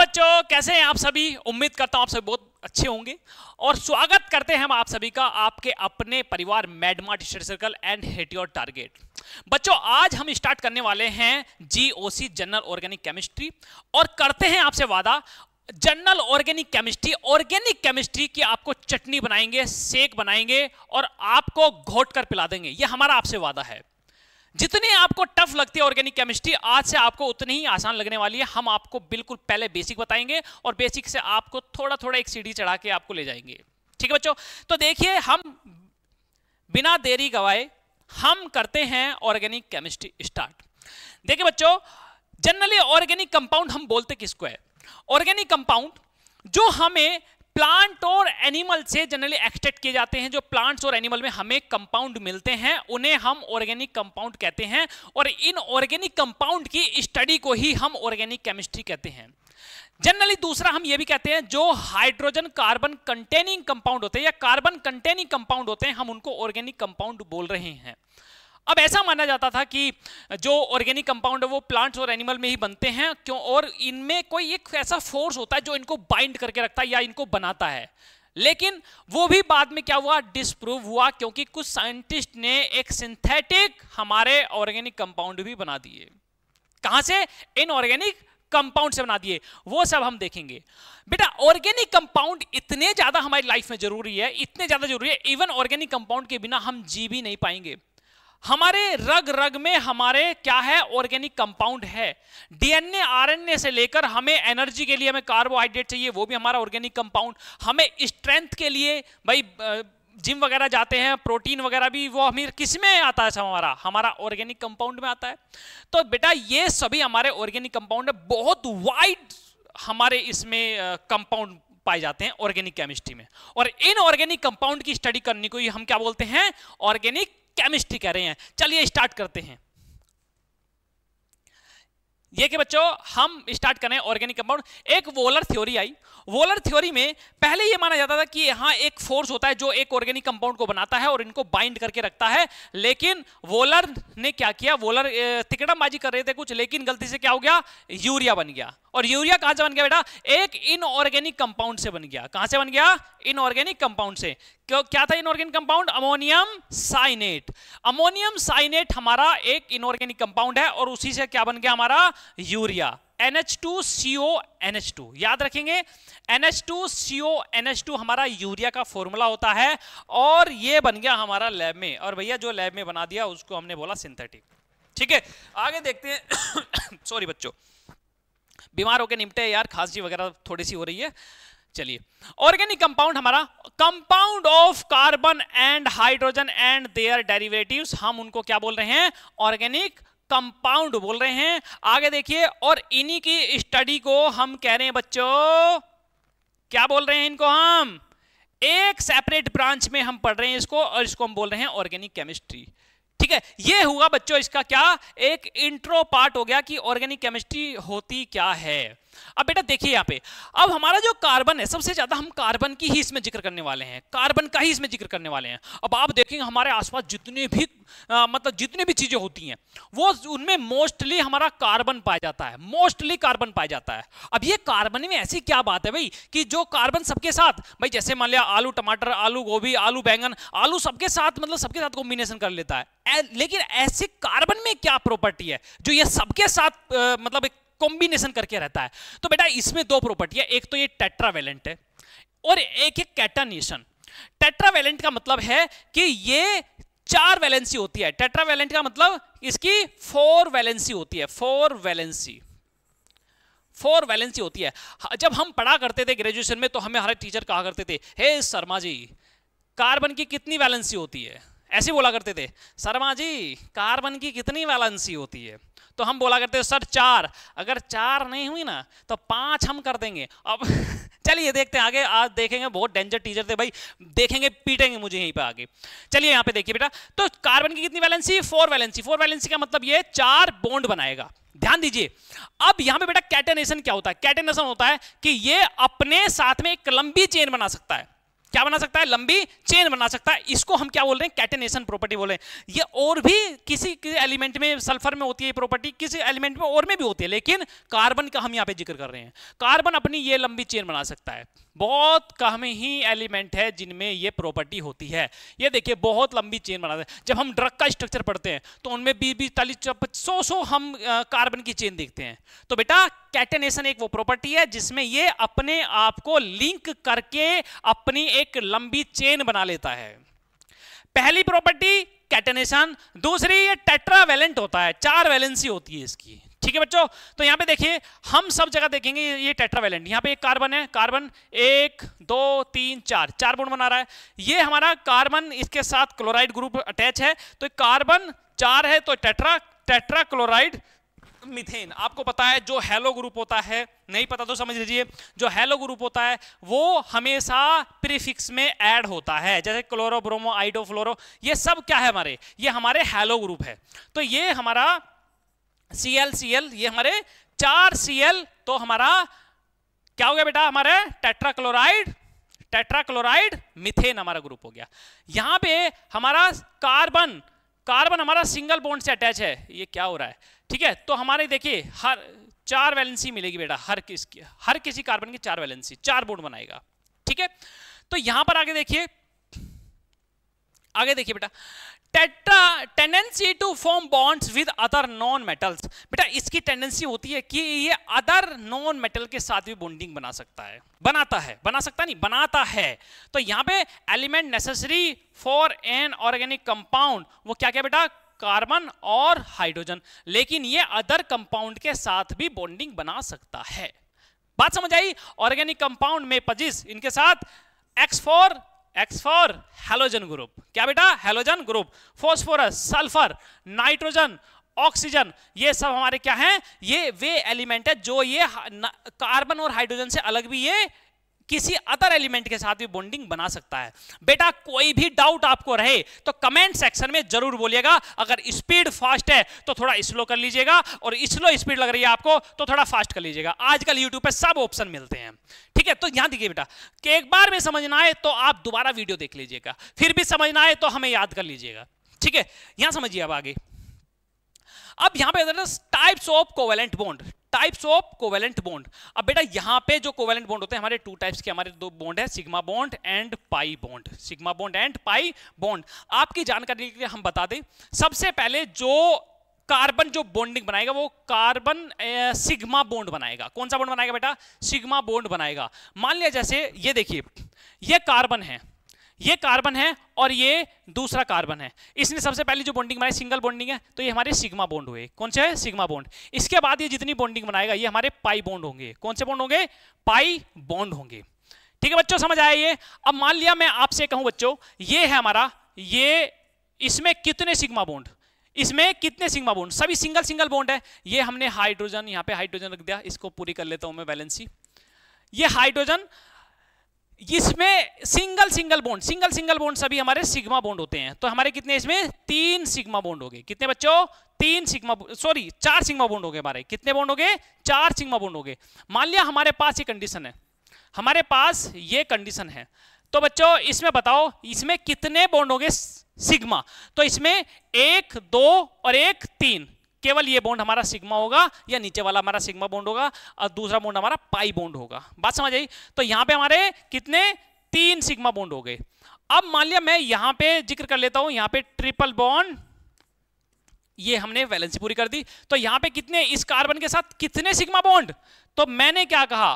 बच्चों, कैसे हैं आप सभी? उम्मीद करता हूं आप सभी बहुत अच्छे होंगे और स्वागत करते हैं हम आप सभी का आपके अपने परिवार Madmart study circle and hit your target. बच्चों, आज हम स्टार्ट करने वाले हैं जीओसी जनरल ऑर्गेनिक केमिस्ट्री और करते हैं आपसे वादा जनरल ऑर्गेनिक केमिस्ट्री की आपको चटनी बनाएंगे, शेक बनाएंगे और आपको घोट कर पिला देंगे। ये हमारा आपसे वादा है। जितनी आपको टफ लगती है ऑर्गेनिक केमिस्ट्री, आज से आपको उतनी ही आसान लगने वाली है। हम आपको बिल्कुल पहले बेसिक बताएंगे और बेसिक से आपको थोड़ा थोड़ा एक सीढ़ी चढ़ा के आपको ले जाएंगे। ठीक है बच्चों, तो देखिए हम बिना देरी गवाए हम करते हैं ऑर्गेनिक केमिस्ट्री स्टार्ट। देखिए बच्चों, जनरली ऑर्गेनिक कंपाउंड हम बोलते किसको है? ऑर्गेनिक कंपाउंड जो हमें प्लांट और एनिमल से जनरली एक्सट्रैक्ट किए जाते हैं, जो प्लांट्स और एनिमल में हमें कंपाउंड मिलते हैं, उन्हें हम ऑर्गेनिक कंपाउंड कहते हैं। और इन ऑर्गेनिक कंपाउंड की स्टडी को ही हम ऑर्गेनिक केमिस्ट्री कहते हैं। जनरली दूसरा हम ये भी कहते हैं जो हाइड्रोजन कार्बन कंटेनिंग कंपाउंड होते हैं या कार्बन कंटेनिंग कंपाउंड होते हैं, हम उनको ऑर्गेनिक कंपाउंड बोल रहे हैं। अब ऐसा माना जाता था कि जो ऑर्गेनिक कंपाउंड है वो प्लांट्स और एनिमल में ही बनते हैं, क्यों? और इनमें कोई एक ऐसा फोर्स होता है जो इनको बाइंड करके रखता है या इनको बनाता है। लेकिन वो भी बाद में क्या हुआ, डिसप्रूव हुआ, क्योंकि कुछ साइंटिस्ट ने एक सिंथेटिक हमारे ऑर्गेनिक कंपाउंड भी बना दिए। कहां से? इनऑर्गेनिक कंपाउंड से बना दिए। वो सब हम देखेंगे। बेटा, ऑर्गेनिक कंपाउंड इतने ज्यादा हमारी लाइफ में जरूरी है, इतने ज्यादा जरूरी है, इवन ऑर्गेनिक कंपाउंड के बिना हम जी भी नहीं पाएंगे। हमारे रग रग में हमारे क्या है? ऑर्गेनिक कंपाउंड है। डीएनए आरएनए से लेकर हमें एनर्जी के लिए हमें कार्बोहाइड्रेट चाहिए, वो भी हमारा ऑर्गेनिक कंपाउंड। हमें स्ट्रेंथ के लिए भाई जिम वगैरह जाते हैं, प्रोटीन वगैरह भी वो हमें किस में आता है? हमारा ऑर्गेनिक कंपाउंड में आता है। तो बेटा ये सभी हमारे ऑर्गेनिक कंपाउंड है। बहुत वाइड हमारे इसमें कंपाउंड पाए जाते हैं ऑर्गेनिक केमिस्ट्री में। और इन ऑर्गेनिक कंपाउंड की स्टडी करने को हम क्या बोलते हैं? ऑर्गेनिक केमिस्ट्री कह रहे हैं। चलिए स्टार्ट करते हैं। ये कि बच्चों हम स्टार्ट करें ऑर्गेनिक कंपाउंड। एक वोलर थ्योरी आई। वोलर थ्योरी में पहले ये माना जाता था कि यहां एक फोर्स होता है जो एक ऑर्गेनिक कंपाउंड को बनाता है और इनको बाइंड करके रखता है। लेकिन वोलर ने क्या किया? वोलर तिकड़मबाजी कर रहे थे कुछ, लेकिन गलती से क्या हो गया? यूरिया बन गया। और यूरिया कहां से बन गया बेटा? एक इनऑर्गेनिक कंपाउंड से बन गया। कहां से बन गया? इनऑर्गेनिक कंपाउंड से। क्या था inorganic compound? Ammonium cyanate. Ammonium cyanate हमारा एक इनऑर्गेनिक कंपाउंड है और उसी से क्या बन गया? हमारा यूरिया। NH2CONH2 याद रखेंगे। NH2CONH2 हमारा यूरिया का फॉर्मूला होता है और ये बन गया हमारा लैब में। और भैया जो लैब में बना दिया उसको हमने बोला सिंथेटिक। ठीक है, आगे देखते हैं। सॉरी बच्चों, बीमार होकर निपटे यार, खांसी वगैरह थोड़ी सी हो रही है। चलिए, ऑर्गेनिक कंपाउंड हमारा compound of carbon and hydrogen and their derivatives, हम उनको क्या बोल रहे हैं? ऑर्गेनिक कंपाउंड बोल रहे हैं। आगे देखिए, और इन्हीं की स्टडी को हम कह रहे हैं बच्चों, क्या बोल रहे हैं इनको? हम एक सेपरेट ब्रांच में हम पढ़ रहे हैं इसको, और इसको हम बोल रहे हैं ऑर्गेनिक केमिस्ट्री। ठीक है, ये हुआ बच्चों इसका क्या? एक इंट्रो पार्ट हो गया कि ऑर्गेनिक केमिस्ट्री होती क्या है। अब बेटा देखिए यहाँ पे, अब हमारा जो कार्बन है, सबसे ज्यादा हम कार्बन की ही इसमें जिक्र करने वाले हैं, कार्बन का ही इसमें जिक्र करने वाले हैं। अब आप देखेंगे हमारे आसपास जितने भी मतलब जितने भी चीजें होती हैं वो उनमें मोस्टली हमारा कार्बन पाया जाता है, मोस्टली कार्बन पाया जाता है। अब ये कार्बन में ऐसी क्या बात है भाई कि जो कार्बन सबके साथ, भाई जैसे मान लिया आलू टमाटर, आलू गोभी, आलू बैंगन, आलू सबके साथ मतलब सबके साथ कॉम्बिनेशन कर लेता है। लेकिन ऐसे कार्बन में क्या प्रॉपर्टी है जो ये सबके साथ मतलब कॉम्बिनेशन करके रहता है? तो बेटा इसमें दो प्रॉपर्टी है। एक तो ये टेट्रावेलेंट है और एक है कैटानेशन। टेट्रावेलेंट का मतलब है कि ये 4 वैलेंसी होती है। टेट्रावेलेंट का मतलब इसकी 4 वैलेंसी होती है। 4 वैलेंसी होती है। जब हम पढ़ा करते थे ग्रेजुएशन में तो हमें हर टीचर कहा करते थे, हे शर्मा जी कार्बन की कितनी वैलेंसी होती है? ऐसे बोला करते थे, शर्मा जी कार्बन की कितनी वैलेंसी होती है? तो हम बोला करते सर 4। अगर 4 नहीं हुई ना तो 5 हम कर देंगे। अब चलिए देखते हैं आगे। आज देखेंगे, बहुत डेंजर टीचर थे भाई, देखेंगे पीटेंगे मुझे यहीं पे आगे। चलिए यहाँ पे देखिए बेटा, तो कार्बन की कितनी वैलेंसी? 4 वैलेंसी। 4 वैलेंसी का मतलब ये 4 बॉन्ड बनाएगा। ध्यान दीजिए। अब यहाँ पे बेटा कैटेनेशन क्या होता है? कैटेनेशन होता है कि ये अपने साथ में एक लंबी चेन बना सकता है। क्या बना सकता है, लंबी चेन बना सकता है। इसको हम क्या बोल रहे हैं, कैटेनेशन प्रॉपर्टी बोल रहे हैं। ये और भी किसी एलिमेंट में, सल्फर में होती है प्रॉपर्टी, किसी एलिमेंट में और में भी होती है, लेकिन कार्बन का हम यहाँ पे जिक्र कर रहे हैं। कार्बन अपनी ये लंबी चेन बना सकता है। बहुत कम ही एलिमेंट है जिनमें ये प्रॉपर्टी होती है। ये देखिए बहुत लंबी चेन बनाते हैं। जब हम ड्रग का स्ट्रक्चर पढ़ते हैं तो उनमें 20 40 100 हम कार्बन की चेन देखते हैं। तो बेटा कैटेनेशन एक वो प्रॉपर्टी है जिसमें ये अपने आप को लिंक करके अपनी एक लंबी चेन बना लेता है। पहली प्रॉपर्टी कैटेनेशन। दूसरी ये टेट्रावैलेंट होता है, 4 वैलेंसी होती है इसकी। ठीक है बच्चों, तो यहां पे देखिए हम सब जगह देखेंगे ये टेट्रावैलेंट। यहां पे एक कार्बन है, कार्बन 1 2 3 4 बॉन्ड बना रहा है। ये हमारा कार्बन, इसके साथ क्लोराइड ग्रुप अटैच है, तो कार्बन 4 है, तो टेट्रा क्लोराइड मीथेन। आपको पता है जो हेलो ग्रुप होता है, नहीं पता तो समझ लीजिए, जो हेलो ग्रुप होता है वो हमेशा प्रीफिक्स में ऐड होता है, जैसे क्लोरो ब्रोमो आइडो फ्लोरो, ये सब क्या है हमारे, ये हमारे हेलो ग्रुप है। तो ये हमारा Cl, ये हमारे 4 Cl, तो हमारा क्या हो गया बेटा, हमारे टेट्राक्लोराइड मीथेन हमारा ग्रुप हो गया। यहां पे हमारा कार्बन हमारा सिंगल बॉन्ड से अटैच है। ये क्या हो रहा है, ठीक है, तो हमारे देखिए हर 4 वैलेंसी मिलेगी बेटा, हर किसी कार्बन की 4 वैलेंसी, 4 बॉन्ड बनाएगा। ठीक है, तो यहां पर आगे देखिए बेटा, tendency to form bonds with other non metals. बेटा इसकी टेंडेंसी होती है कि ये अदर नॉन मेटल के साथ भी बॉन्डिंग बना सकता है, बनाता है। तो यहां पे element necessary for an organic compound, वो क्या क्या बेटा, कार्बन और हाइड्रोजन, लेकिन ये अदर कंपाउंड के साथ भी बॉन्डिंग बना सकता है। बात समझ आई। ऑर्गेनिक कंपाउंड में 25, इनके साथ एक्स फॉर हैलोजन ग्रुप, क्या बेटा, halogen group, phosphorus, sulphur, nitrogen, oxygen, ये सब हमारे क्या हैं, ये वे एलिमेंट है जो ये कार्बन और हाइड्रोजन से अलग भी ये किसी अदर एलिमेंट के साथ भी बॉन्डिंग बना सकता है। बेटा कोई भी डाउट आपको रहे तो कमेंट सेक्शन में जरूर बोलिएगा। अगर स्पीड फास्ट है तो थोड़ा स्लो कर लीजिएगा, और स्लो स्पीड लग रही है आपको तो थोड़ा फास्ट कर लीजिएगा। आजकल यूट्यूब पे सब ऑप्शन मिलते हैं। ठीक है, तो यहां देखिए बेटा कि एक बार में समझना है तो आप दोबारा वीडियो देख लीजिएगा, फिर भी समझना है तो हमें याद कर लीजिएगा। ठीक है, यहां समझिए। अब आगे, अब यहां पे टाइप्स ऑफ कोवेलेंट बॉन्ड। अब बेटा यहां पे जो कोवेलेंट बॉन्ड होते हैं हमारे 2 टाइप्स के, हमारे 2 बॉन्ड है, sigma bond and pi bond. आपकी जानकारी के लिए हम बता दें, सबसे पहले जो कार्बन जो बॉन्डिंग बनाएगा वो कार्बन सिग्मा बॉन्ड बनाएगा। कौन सा बॉन्ड बनाएगा बेटा, सिग्मा बॉन्ड बनाएगा। मान लिया जैसे ये देखिए, ये कार्बन है और ये दूसरा कार्बन है, इसने सबसे पहले जो बॉन्डिंग बनाई सिंगल बॉन्डिंग है, तो ये हमारे सिग्मा बॉन्ड हुए। कौन से है, सिग्मा बॉन्ड। इसके बाद ये जितनी बॉन्डिंग बनाएगा ये हमारे पाई बॉन्ड होंगे। कौन से बॉन्ड होंगे, पाई बॉन्ड होंगे। ठीक है बच्चों, समझ आया ये। अब मान लिया मैं आपसे कहूं बच्चों, ये है हमारा, ये इसमें कितने सिग्मा बॉन्ड, सभी सिंगल बॉन्ड है। ये हमने हाइड्रोजन, यहाँ पे हाइड्रोजन रख दिया, इसको पूरी कर लेता हूं मैं वैलेंसी। ये हाइड्रोजन, इसमें सिंगल बॉन्ड सभी हमारे सिग्मा बॉन्ड होते हैं। तो हमारे कितने इसमें 3 सिग्मा बॉन्ड हो गए। कितने बच्चों, 4 सिग्मा बॉन्ड हो गए हमारे। कितने बॉन्ड हो गए, 4 सिग्मा बॉन्ड हो गए। मान लिया हमारे पास ये कंडीशन है, तो बच्चों इसमें बताओ इसमें कितने बॉन्ड हो गए सिग्मा। तो इसमें 1 2 और 1 3, केवल ये बॉन्ड हमारा सिग्मा होगा, या नीचे वाला हमारा सिग्मा बॉन्ड होगा और दूसरा बॉन्ड हमारा पाई बॉन्ड होगा। बात समझ आई। तो यहां पे हमारे कितने, 3 सिग्मा बॉन्ड हो गए। अब मान लिया मैं यहां पे जिक्र कर लेता हूं, यहां पे ट्रिपल बॉन्ड, ये हमने वैलेंसी पूरी कर दी। तो यहां पे कितने, इस कार्बन के साथ कितने सिग्मा बॉन्ड, तो मैंने क्या कहा,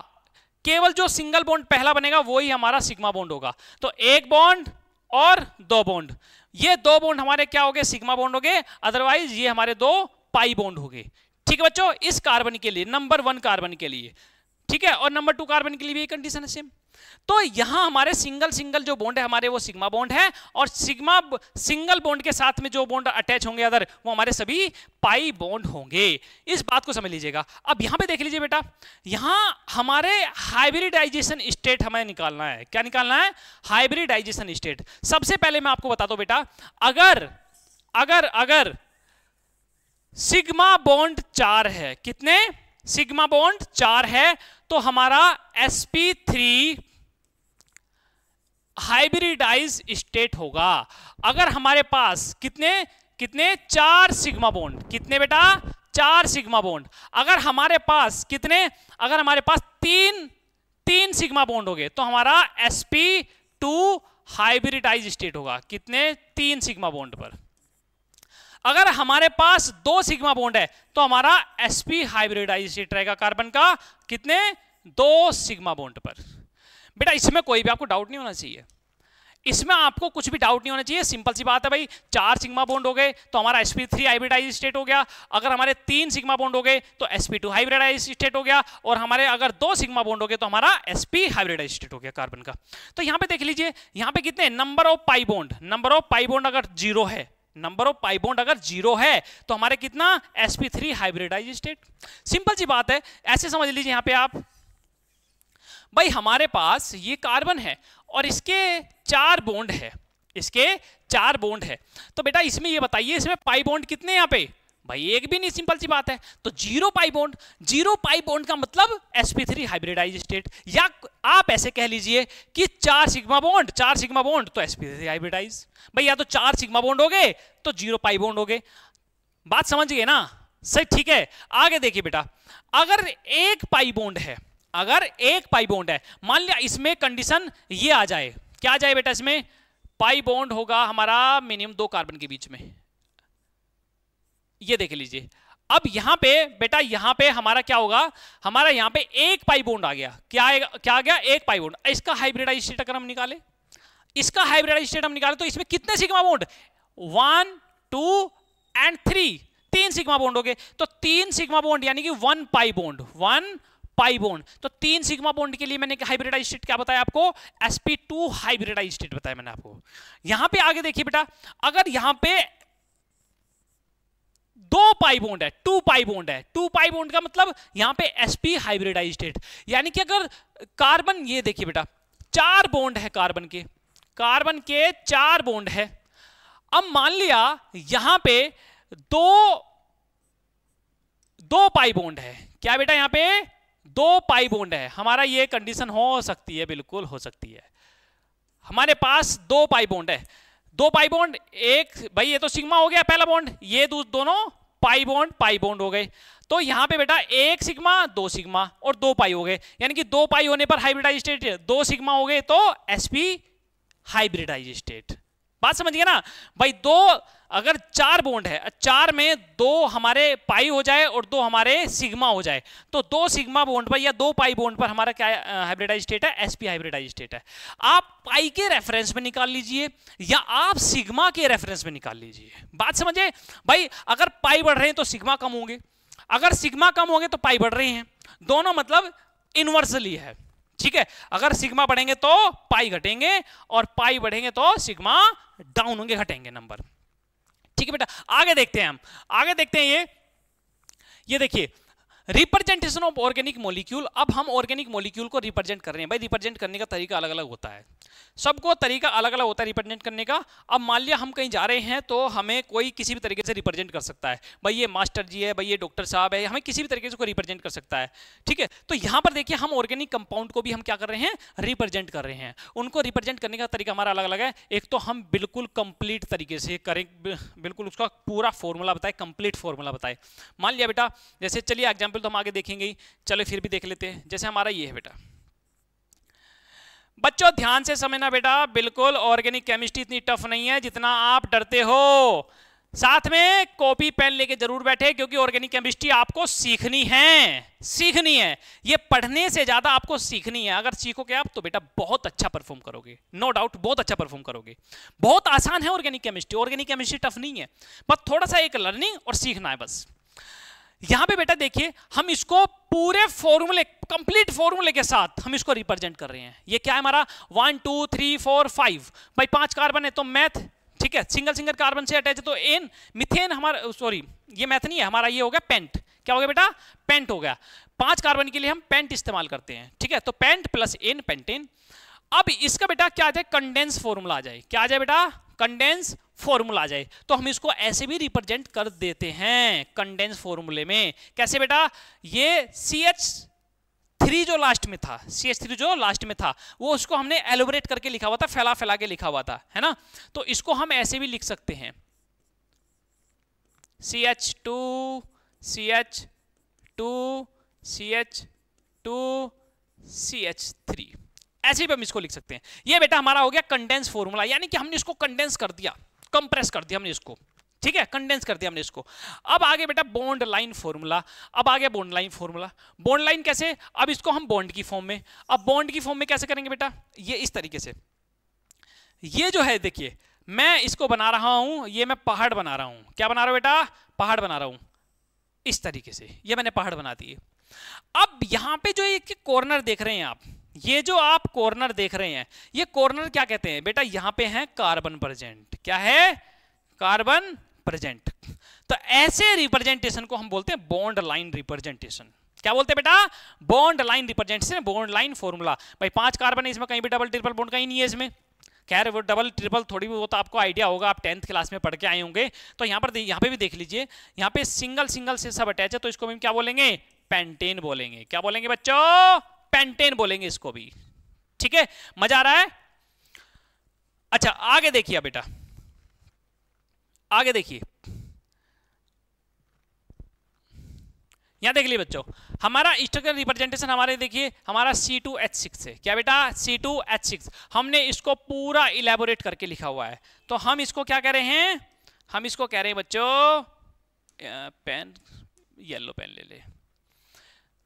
केवल जो सिंगल बॉन्ड पहला बनेगा वही हमारा सिग्मा बॉन्ड होगा। तो 1 बॉन्ड और 2 बॉन्ड, ये 2 बॉन्ड हमारे क्या हो गए, सिग्मा बॉन्ड हो गए, अदरवाइज ये हमारे 2 पाई बॉन्ड हो गए। ठीक है बच्चों, इस कार्बन के लिए, नंबर 1 कार्बन के लिए। ठीक है, और नंबर 2 कार्बन के लिए भी कंडीशन है सेम। तो यहां हमारे सिंगल जो बॉन्ड है हमारे वो सिग्मा बॉन्ड है, और सिंगल बॉन्ड के साथ में जो बॉन्ड अटैच होंगे अदर, वो हमारे सभी पाई बॉन्ड होंगे। इस बात को समझ लीजिएगा। अब यहां पे देख लीजिए बेटा, यहां हमारे हाइब्रिडाइजेशन स्टेट हमें निकालना है। क्या निकालना है, हाइब्रिडाइजेशन स्टेट। सबसे पहले मैं आपको बता दूं बेटा, अगर सिग्मा बॉन्ड 4 है, कितने, सिग्मा बॉन्ड 4 है, तो हमारा sp3 हाइब्रिडाइज स्टेट होगा अगर हमारे पास कितने कितने 4 सिग्मा बॉन्ड, कितने बेटा 4 सिग्मा बॉन्ड। अगर हमारे पास कितने, अगर हमारे पास तीन सिग्मा बॉन्ड हो गए तो हमारा sp2 हाइब्रिडाइज स्टेट होगा, कितने 3 सिग्मा बॉन्ड पर। अगर हमारे पास 2 सिग्मा बॉन्ड है तो हमारा sp हाइब्रिडाइज स्टेट रहेगा कार्बन का, कितने 2 सिग्मा बॉन्ड पर। बेटा इसमें कोई भी आपको डाउट नहीं होना चाहिए, इसमें आपको कुछ भी डाउट नहीं होना चाहिए, सिंपल सी बात है भाई। 4 सिग्मा बॉन्ड हो गए तो हमारा sp3 हाइब्रिडाइज स्टेट हो गया, अगर हमारे 3 सिग्मा बॉन्ड हो गए तो sp2 हाइब्रिडाइज स्टेट हो गया, और हमारे अगर 2 सिग्मा बॉन्ड हो गए तो हमारा sp हाइब्रिडाइज स्टेट हो गया कार्बन का। तो यहां पे देख लीजिए, यहां पे कितने number of pi bond, number of pi bond अगर 0 है, नंबर ऑफ पाई बॉन्ड अगर 0 है तो हमारे कितना sp3 हाइब्रिडाइज स्टेट। सिंपल सी बात है, ऐसे समझ लीजिए यहां पे आप भाई हमारे पास ये कार्बन है और इसके 4 बॉन्ड है, इसके 4 बॉन्ड है, तो बेटा इसमें ये बताइए इसमें पाई बॉन्ड कितने यहाँ पे, भाई एक भी नहीं, सिंपल सी बात है। तो 0 पाई बॉन्ड, 0 पाई बॉन्ड का मतलब sp3 हाइब्रिडाइज स्टेट, या आप ऐसे कह लीजिए कि 4 सिग्मा बॉन्ड तो sp3 हाइब्रिडाइज। भाई या तो 4 सिग्मा बॉन्ड हो गए तो 0 पाई बॉन्ड हो गए, बात समझ गए ना, सही ठीक है। आगे देखिए बेटा, अगर 1 पाई बॉन्ड है, अगर 1 पाई बॉन्ड है, मान लिया इसमें कंडीशन ये आ जाए, क्या आ जाए बेटा, इसमें पाई बॉन्ड होगा हमारा मिनिमम 2 कार्बन के बीच में, ये देख लीजिए। अब यहां पे बेटा, यहां पे हमारा क्या होगा, हमारा यहां पे 1 पाई बॉन्ड आ गया, क्या आ गया 1 पाई बॉन्ड। इसका हाइब्रिडाइज स्टेट अगर हम निकाले, इसका हाइब्रिडाइज स्टेट हम निकाले तो इसमें कितने sigma bond, 1 2 and 3, 3 sigma bond हो गए। तो 3 सिग्मा बॉन्ड यानी कि 1 पाई बॉन्ड, 1 पाई बॉन्ड। तो 3 सिग्मा बॉन्ड के लिए मैंने हाइब्रिडाइज स्टेट क्या बताया आपको, sp2 हाइब्रिडाइज स्टेट बताया मैंने आपको। यहां पे आगे देखिए बेटा, अगर यहां पे 2 पाई बॉन्ड है, 2 पाई बॉन्ड है, 2 पाई बॉन्ड का मतलब यहां पे sp हाइब्रिडाइज स्टेट, यानी कि अगर कार्बन, ये देखिए बेटा 4 बॉन्ड है कार्बन के 4 बॉन्ड है। अब मान लिया यहां पे 2 पाई बॉन्ड है, क्या बेटा यहां पे 2 पाई बॉन्ड है, हमारा ये कंडीशन हो सकती है, बिल्कुल हो सकती है। हमारे पास 2 पाई बॉन्ड है, 2 पाई बॉन्ड, एक भाई ये तो सिग्मा हो गया पहला बॉन्ड, ये दोनों पाई बॉन्ड हो गए। तो यहां पे बेटा 1 सिग्मा 2 सिग्मा और 2 पाई हो गए, यानी कि 2 पाई होने पर हाइब्रिडाइज स्टेट 2 सिग्मा हो गए तो sp हाइब्रिडाइज स्टेट। बात समझिए ना भाई, 2 अगर 4 बॉन्ड है, 4 में 2 हमारे पाई हो जाए और 2 हमारे सिग्मा हो जाए, तो 2 सिग्मा बॉन्ड पर या 2 पाई बॉन्ड पर हमारा क्या हाइब्रिडाइज स्टेट है, sp हाइब्रिडाइज स्टेट है। आप पाई के रेफरेंस में निकाल लीजिए या आप सिग्मा के रेफरेंस में निकाल लीजिए, बात समझे भाई। अगर पाई बढ़ रहे हैं तो सिग्मा कम होंगे, अगर सिग्मा कम होंगे तो पाई बढ़ रहे हैं, दोनों मतलब इनवर्सली है, ठीक है। अगर सिग्मा बढ़ेंगे तो पाई घटेंगे और पाई बढ़ेंगे तो सिग्मा डाउन होंगे, घटेंगे नंबर, ठीक है बेटा। आगे देखते हैं हम, आगे देखते हैं ये देखिए रिप्रेजेंटेशन ऑफ ऑर्गेनिक मॉलिक्यूल। अब हम ऑर्गेनिक मॉलिक्यूल को रिप्रेजेंट कर रहे हैं भाई, रिप्रेजेंट करने का तरीका अलग अलग होता है, सबको तरीका अलग अलग होता है रिप्रेजेंट करने का। अब मान लिया हम कहीं जा रहे हैं तो हमें कोई किसी भी तरीके से रिप्रेजेंट कर सकता है, भाई ये मास्टर जी है, भाई ये डॉक्टर साहब है, हमें किसी भी तरीके से कोई रिप्रेजेंट कर सकता है, ठीक है। तो यहाँ पर देखिए हम ऑर्गेनिक कंपाउंड को भी हम क्या कर रहे हैं, रिप्रेजेंट कर रहे हैं। उनको रिप्रेजेंट करने का तरीका हमारा अलग अलग है। एक तो हम बिल्कुल कंप्लीट तरीके से करें, बिल्कुल उसका पूरा फॉर्मूला बताए, कंप्लीट फॉर्मूला बताए। मान लिया बेटा, जैसे चलिए एग्जाम्पल तो हम आगे देखेंगे, चलो फिर भी देख लेते हैं। जैसे हमारा ये है बेटा, बच्चों ध्यान से समझना बेटा, बिल्कुल ऑर्गेनिक केमिस्ट्री इतनी टफ नहीं है जितना आप डरते हो। साथ में कॉपी पेन लेके जरूर बैठे, क्योंकि ऑर्गेनिक केमिस्ट्री आपको सीखनी है, ये पढ़ने से ज्यादा आपको सीखनी है। अगर सीखोगे आप तो बेटा बहुत अच्छा परफॉर्म करोगे, नो डाउट बहुत अच्छा परफॉर्म करोगे। बहुत आसान है ऑर्गेनिक केमिस्ट्री टफ नहीं है, बस थोड़ा सा एक लर्निंग और सीखना है बस। यहां पे बेटा देखिए हम इसको पूरे फॉर्मूले, कंप्लीट फॉर्मूले के साथ हम इसको रिप्रेजेंट कर रहे हैं। ये क्या है हमारा 1 2 3 4 5 भाई 5 कार्बन है तो मैथ, ठीक है, सिंगल कार्बन से अटैच है तो एन, मिथेन हमारा, सॉरी ये मैथ नहीं है हमारा, ये हो गया पेंट। क्या हो गया बेटा, पेंट हो गया। 5 कार्बन के लिए हम पेंट इस्तेमाल करते हैं, ठीक है, तो पेंट प्लस एन पेंटेन। अब इसका बेटा क्या आ जाए, कंडेंस फॉर्मूला आ जाए, क्या आ जाए बेटा, कंडेंस फॉर्मूला आ जाए। तो हम इसको ऐसे भी रिप्रेजेंट कर देते हैं कंडेंस फॉर्मूले में। कैसे बेटा, ये CH3 जो लास्ट में था, CH3 जो लास्ट में था, वो उसको हमने एलोबरेट करके लिखा हुआ था, फैला फैला के लिखा हुआ था, है ना। तो इसको हम ऐसे भी लिख सकते हैं, CH2 CH2 CH2 CH3, ऐसे भी हम इसको लिख सकते हैं। ये बेटा हमारा हो गया कंडेंस फॉर्मूला, यानी कि हमने इसको कंडेंस कर दिया, कंप्रेस कर दिया हमने इसको, ठीक है, कंडेंस कर दिया हमने इसको। अब आगे बेटा बॉन्ड लाइन फॉर्मूला, अब आगे bond line formula. Bond line कैसे, अब इसको हम बॉन्ड की फॉर्म में, अब बॉन्ड की फॉर्म में कैसे करेंगे बेटा, ये इस तरीके से, ये जो है देखिए मैं इसको बना रहा हूं, ये मैं पहाड़ बना रहा हूं, क्या बना रहा हूं बेटा, पहाड़ बना रहा हूं, इस तरीके से ये मैंने पहाड़ बना दिए। अब यहां पे जो एक कॉर्नर देख रहे हैं आप, ये जो आप कॉर्नर देख रहे हैं, ये कॉर्नर क्या कहते हैं बेटा, यहां पे है कार्बन प्रेजेंट, क्या है, कार्बन प्रेजेंट। तो ऐसे रिप्रेजेंटेशन को हम बोलते हैं बॉन्ड लाइन रिप्रेजेंटेशन। क्या बोलते हैं बेटा, bond line representation, bond line formula. भाई 5 कार्बन है इसमें, कहीं भी डबल ट्रिपल बॉन्ड कहीं नहीं है इसमें, खैर वो डबल ट्रिपल थोड़ी भी वो तो आपको आइडिया होगा, आप 10th क्लास में पढ़ के आए होंगे। तो यहाँ पे भी देख लीजिए, यहाँ पे सिंगल सिंगल से सब अटैच है, तो इसको भी क्या बोलेंगे, पेंटेन बोलेंगे। क्या बोलेंगे बच्चों, पेंटेन बोलेंगे इसको भी, ठीक है, मजा आ रहा है। अच्छा आगे देखिए बेटा, आगे देखिए, यहां देख लिए बच्चों, हमारा स्ट्रक्चरल रिप्रेजेंटेशन हमारे देखिए हमारा C2H6 है, क्या बेटा, C2H6। हमने इसको पूरा इलेबोरेट करके लिखा हुआ है, तो हम इसको क्या कह रहे हैं, हम इसको कह रहे हैं बच्चों, पेन, येलो पेन ले ले,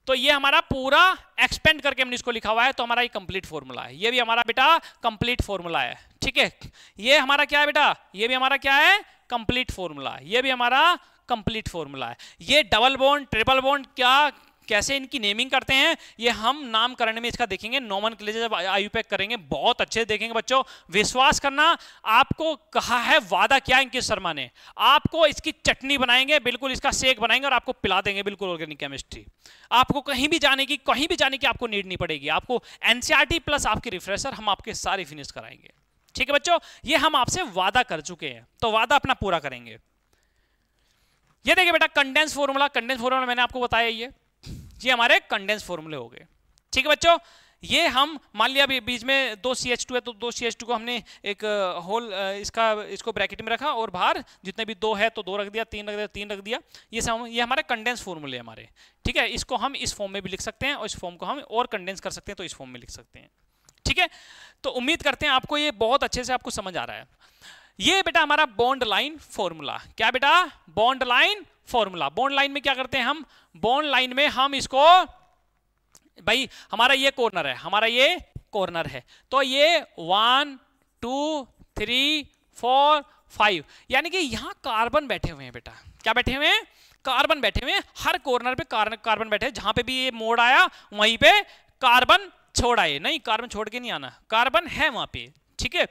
तो ये हमारा पूरा एक्सपेंड करके हमने इसको लिखा हुआ है, तो हमारा ये कंप्लीट फॉर्मूला है, ये भी हमारा बेटा कंप्लीट फॉर्मूला है, ठीक है। ये हमारा क्या है बेटा, ये भी हमारा क्या है, कंप्लीट फॉर्मूला, ये भी हमारा कंप्लीट फॉर्मूला है। ये डबल बॉन्ड ट्रिपल बॉन्ड क्या कैसे इनकी नेमिंग करते हैं, ये हम नामकरण में इसका देखेंगे, नोमेनक्लेचर जब आयुपैक करेंगे बहुत अच्छे से देखेंगे बच्चों। विश्वास करना, आपको कहा है वादा किया अंकित शर्मा ने, आपको इसकी चटनी बनाएंगे, बिल्कुल इसका शेक बनाएंगे और आपको पिला देंगे, बिल्कुल ऑर्गेनिक केमिस्ट्री। आपको कहीं भी जाने की आपको नीड नहीं पड़ेगी, आपको एनसीईआरटी प्लस आपके रिफ्रेशर हम आपके सारे फिनिश कराएंगे, ठीक है बच्चों। ये हम आपसे वादा कर चुके हैं, तो वादा अपना पूरा करेंगे। ये देखिए बेटा कंडेंस फॉर्मूला, कंडेंस फॉर्मूला मैंने आपको बताया, ये हमारे कंडेंस फॉर्मूले हो गए, ठीक है बच्चों। ये हम मान लिया बीच में 2 CH2 है, तो 2 CH2 को हमने एक होल इसको ब्रैकेट में रखा, और बाहर जितने भी 2 है तो 2 रख दिया, 3 रख दिया, 3 रख दिया। ये हमारे कंडेंस फॉर्मूले हमारे, ठीक है। इसको हम इस फॉर्म में भी लिख सकते हैं, और इस फॉर्म को हम और कंडेंस कर सकते हैं, तो इस फॉर्म में लिख सकते हैं, ठीक है। तो उम्मीद करते हैं आपको ये बहुत अच्छे से आपको समझ आ रहा है। ये बेटा हमारा बॉन्ड लाइन फॉर्मूला, क्या बेटा, bond line formula. Bond line में क्या करते हैं हम, बॉन्ड लाइन में हम इसको, भाई हमारा ये कॉर्नर है, हमारा ये कॉर्नर है, तो ये 1 2 3 4 5, यानी कि यहां कार्बन बैठे हुए हैं बेटा, क्या बैठे हुए हैं, कार्बन बैठे हुए हैं, हर कॉर्नर पे कार्बन बैठे हैं, जहां पे भी ये मोड़ आया वहीं पे कार्बन छोड़ आए, नहीं कार्बन छोड़ के नहीं आना, कार्बन है वहां पे, ठीक है।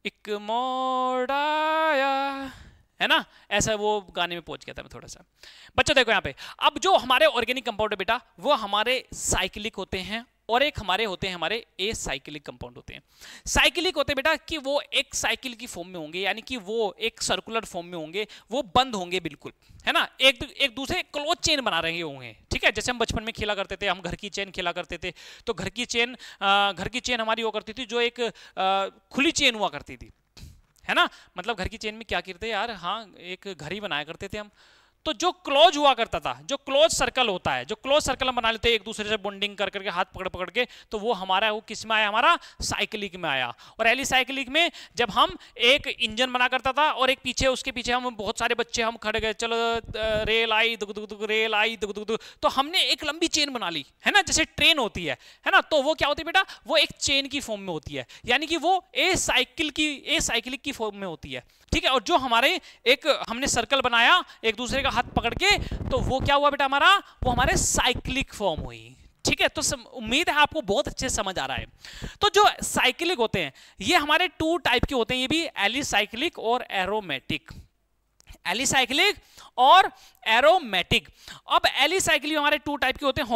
एक मोड़ आया, है ना, ऐसा वो गाने में पहुंच गया था मैं थोड़ा सा। बच्चों देखो यहाँ पे, अब जो हमारे ऑर्गेनिक कंपाउंड है बेटा, वो हमारे साइक्लिक होते हैं, और एक हमारे होते हैं हमारे एसाइक्लिक कंपाउंड होते हैं। साइक्लिक होते हैं बेटा कि वो एक साइकिल की फॉर्म में होंगे, यानी कि वो एक सर्कुलर फॉर्म में होंगे, वो बंद होंगे बिल्कुल, है ना, एक दूसरे क्लोज चेन बना रहे होंगे, ठीक है। जैसे हम बचपन में खेला करते थे, हम घर की चेन खेला करते थे, तो घर की चेन हमारी वो करती थी, जो एक खुली चेन हुआ करती थी, है ना, मतलब घर की चेन में क्या करते यार, हाँ एक घर ही बनाया करते थे हम, तो जो क्लोज हुआ करता था, जो क्लोज सर्कल होता है, जो क्लोज सर्कल हम बना लेते हैं एक दूसरे से बॉन्डिंग कर करके, हाथ पकड़ पकड़ के, तो वो हमारा वो किस में आया, हमारा साइक्लिक में आया। और एलिसाइक्लिक में जब हम एक इंजन बना करता था, और एक पीछे उसके पीछे हम बहुत सारे बच्चे हम खड़े गए, चलो रेल आई दुग दुग दुग, रेल आई दुग दुग दुग, तो हमने एक लंबी चेन बना ली, है ना, जैसे ट्रेन होती है ना, तो वो क्या होती है बेटा, वो एक चेन की फॉर्म में होती है, यानी कि वो एसाइक्लिक की फॉर्म में होती है, ठीक है। और जो हमारे एक हमने सर्कल बनाया एक दूसरे का हाथ पकड़ के, तो वो क्या हुआ बेटा हमारा, वो हमारे साइक्लिक फॉर्म हुई, ठीक है। तो उम्मीद है आपको बहुत अच्छे से समझ आ रहा है। तो जो साइक्लिक होते हैं ये हमारे 2 टाइप के होते हैं, ये भी एलिसाइक्लिक और एरोमेटिक, एलिसाइक्लिक और एरोमेटिक। अब एलिसाइक्लिक हमारे 2 टाइप के होते हैं,